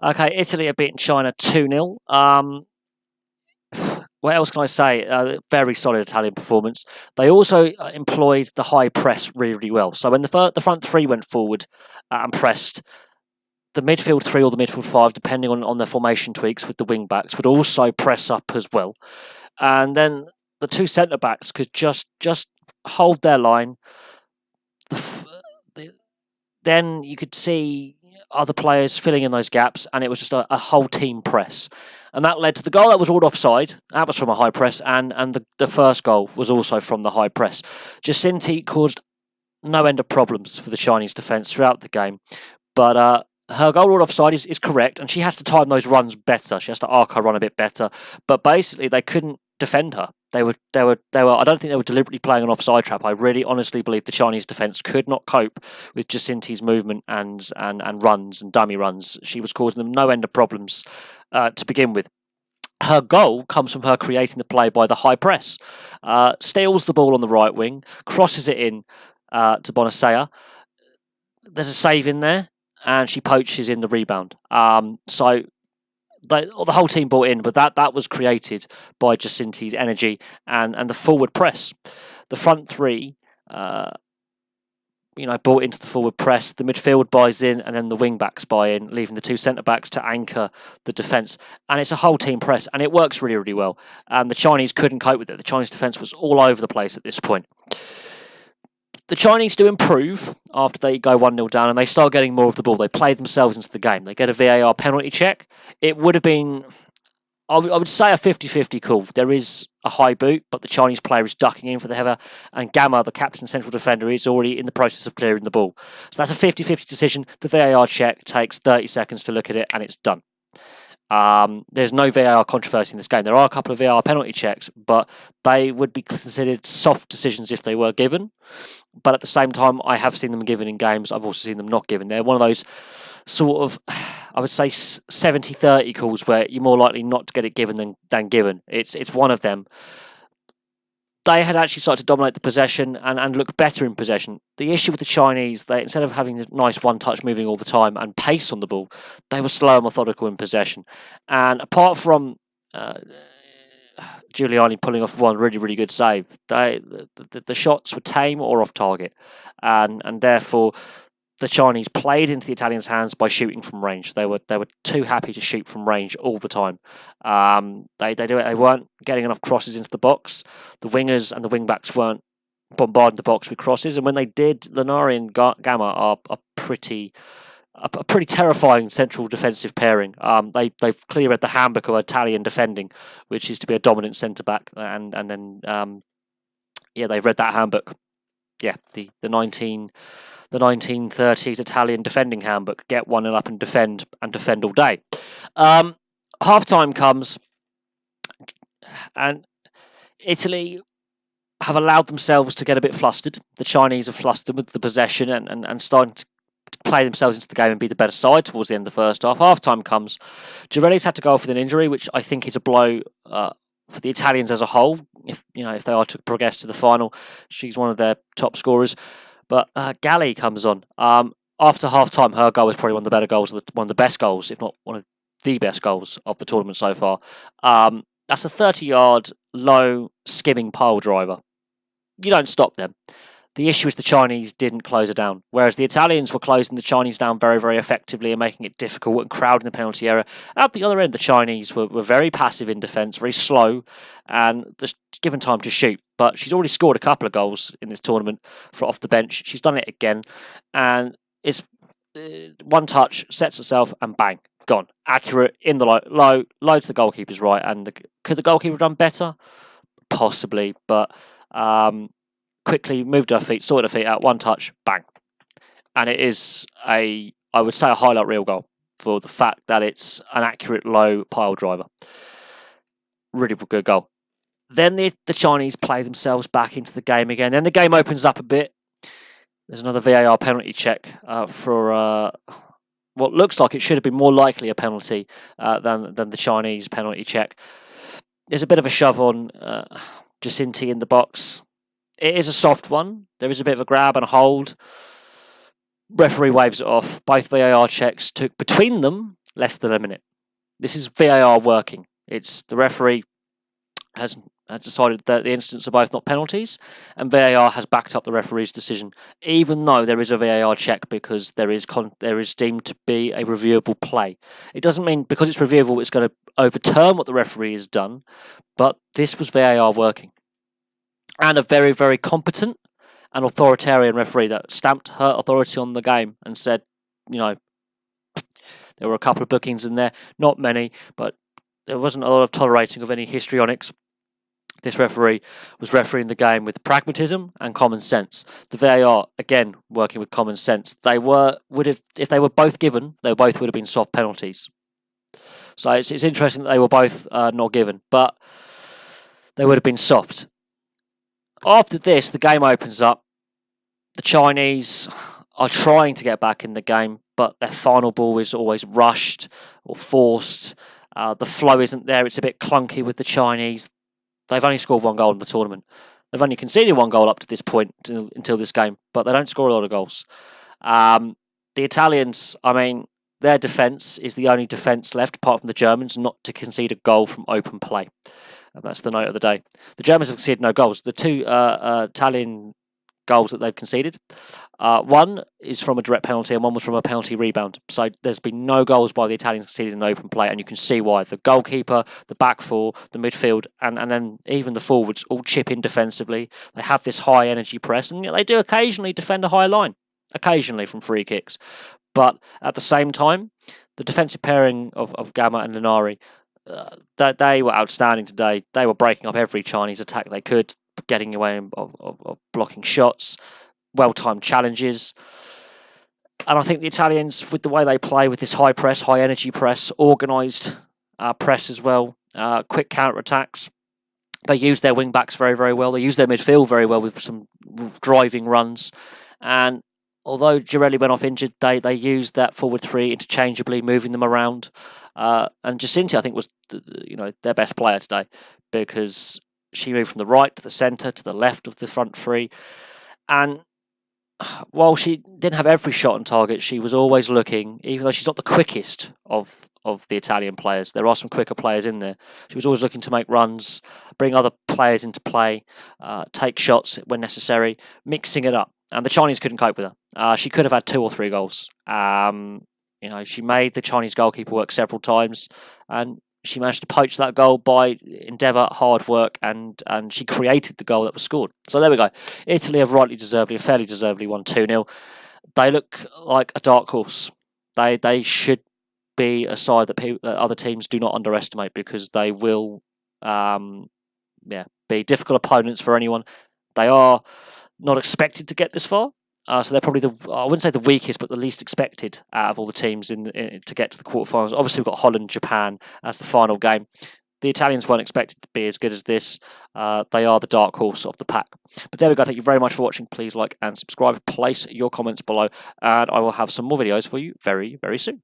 Okay, Italy are beating China 2-0. What else can I say? Very solid Italian performance. They also employed the high press really, really well. So when the front three went forward and pressed, the midfield three or the midfield five, depending on their formation tweaks with the wing backs, would also press up as well. And then the two centre backs could just hold their line. Then you could see other players filling in those gaps, and it was just a whole team press. And that led to the goal that was ruled offside. That was from a high press, and the first goal was also from the high press. Giacinti caused no end of problems for the Chinese defence throughout the game, but her goal ruled offside is correct, and she has to time those runs better. She has to arc her run a bit better. But basically, they couldn't defend her. They were. I don't think they were deliberately playing an offside trap. I really, honestly believe the Chinese defence could not cope with Giacinti's movement and runs and dummy runs. She was causing them no end of problems to begin with. Her goal comes from her creating the play by the high press. Steals the ball on the right wing, crosses it in to Bonacea. There's a save in there, and she poaches in the rebound. So the whole team bought in, but that was created by Giacinti's energy and the forward press. The front three, bought into the forward press. The midfield buys in, and then the wing backs buy in, leaving the two centre backs to anchor the defence. And it's a whole team press, and it works really, really well. And the Chinese couldn't cope with it. The Chinese defence was all over the place at this point. The Chinese do improve after they go 1-0 down and they start getting more of the ball. They play themselves into the game. They get a VAR penalty check. It would have been, I would say, a 50-50 call. There is a high boot, but the Chinese player is ducking in for the header, and Gamma, the captain central defender, is already in the process of clearing the ball. So that's a 50-50 decision. The VAR check takes 30 seconds to look at it, and it's done. There's no VAR controversy in this game. There are a couple of VAR penalty checks, but they would be considered soft decisions if they were given. But at the same time, I have seen them given in games. I've also seen them not given. They're one of those sort of, I would say, 70-30 calls where you're more likely not to get it given than given. It's one of them. They had actually started to dominate the possession and look better in possession. The issue with the Chinese, they instead of having a nice one-touch moving all the time and pace on the ball, they were slow and methodical in possession. And apart from Giuliani pulling off one really, really good save, the shots were tame or off target. And therefore, the Chinese played into the Italians' hands by shooting from range. They were too happy to shoot from range all the time. They weren't getting enough crosses into the box. The wingers and the wing backs weren't bombarding the box with crosses. And when they did, Linari and Gamma are a pretty terrifying central defensive pairing. They've clearly read the handbook of Italian defending, which is to be a dominant centre back, and then they've read that handbook. Yeah, the 1930s Italian defending handbook. Get 1-0 up and defend all day. Half-time comes, and Italy have allowed themselves to get a bit flustered. The Chinese have flustered them with the possession and starting to play themselves into the game and be the better side towards the end of the first half. Half-time comes. Girelli's had to go off with an injury, which I think is a blow for the Italians as a whole. If they are to progress to the final, she's one of their top scorers. But Galli comes on. After half-time, her goal was probably one of the better goals, one of the best goals, if not one of the best goals of the tournament so far. That's a 30-yard, low, skimming pile driver. You don't stop them. The issue is the Chinese didn't close it down, whereas the Italians were closing the Chinese down very, very effectively and making it difficult and crowding the penalty area. At the other end, the Chinese were very passive in defence, very slow, and just given time to shoot. But she's already scored a couple of goals in this tournament off the bench. She's done it again, and it's one touch, sets herself, and bang, gone. Accurate, in the low to the goalkeeper's right. And could the goalkeeper have done better? Possibly, but quickly moved her feet, sorted her feet out, one touch, bang. And it is I would say, a highlight reel goal for the fact that it's an accurate low pile driver. Really good goal. Then the Chinese play themselves back into the game again. Then the game opens up a bit. There's another VAR penalty check for what looks like it should have been more likely a penalty than the Chinese penalty check. There's a bit of a shove on Giacinti in the box. It is a soft one. There is a bit of a grab and a hold. Referee waves it off. Both VAR checks took between them less than a minute. This is VAR working. It's the referee has decided that the incidents are both not penalties, and VAR has backed up the referee's decision, even though there is a VAR check because there is deemed to be a reviewable play. It doesn't mean because it's reviewable it's going to overturn what the referee has done, but this was VAR working. And a very, very competent and authoritarian referee that stamped her authority on the game and said, there were a couple of bookings in there, not many, but there wasn't a lot of tolerating of any histrionics. This referee was refereeing the game with pragmatism and common sense. The VAR, again, working with common sense. If they were both given, they both would have been soft penalties. So it's interesting that they were both not given, but they would have been soft. After this, the game opens up. The Chinese are trying to get back in the game, but their final ball is always rushed or forced. The flow isn't there. It's a bit clunky with the Chinese. They've only scored one goal in the tournament. They've only conceded one goal up to this point until this game, but they don't score a lot of goals. The Italians, their defence is the only defence left, apart from the Germans, not to concede a goal from open play. And that's the note of the day. The Germans have conceded no goals. The two Italian goals that they've conceded, one is from a direct penalty and one was from a penalty rebound. So there's been no goals by the Italians conceded in open play, and you can see why. The goalkeeper, the back four, the midfield, and then even the forwards all chip in defensively. They have this high energy press, and they do occasionally defend a high line, occasionally from free kicks. But at the same time, the defensive pairing of Gamma and Linari, they were outstanding today. They were breaking up every Chinese attack they could, getting away of blocking shots, well-timed challenges. And I think the Italians, with the way they play, with this high press, high energy press, organised press as well, quick counter-attacks, they use their wing-backs very, very well. They use their midfield very well with some driving runs. And although Girelli went off injured, they used that forward three interchangeably, moving them around. And Giacinti, I think, was their best player today, because she moved from the right to the centre to the left of the front three. And while she didn't have every shot on target, she was always looking, even though she's not the quickest of the Italian players. There are some quicker players in there. She was always looking to make runs, bring other players into play, take shots when necessary, mixing it up. And the Chinese couldn't cope with her. She could have had 2 or 3 goals. She made the Chinese goalkeeper work several times, and she managed to poach that goal by endeavour, hard work, and she created the goal that was scored. So there we go. Italy have fairly deservedly won 2-0. They look like a dark horse. They should be a side that other teams do not underestimate, because they will be difficult opponents for anyone. They are not expected to get this far. So they're probably I wouldn't say the weakest, but the least expected out of all the teams to get to the quarterfinals. Obviously, we've got Holland, Japan as the final game. The Italians weren't expected to be as good as this. They are the dark horse of the pack. But there we go. Thank you very much for watching. Please like and subscribe. Place your comments below, and I will have some more videos for you very, very soon.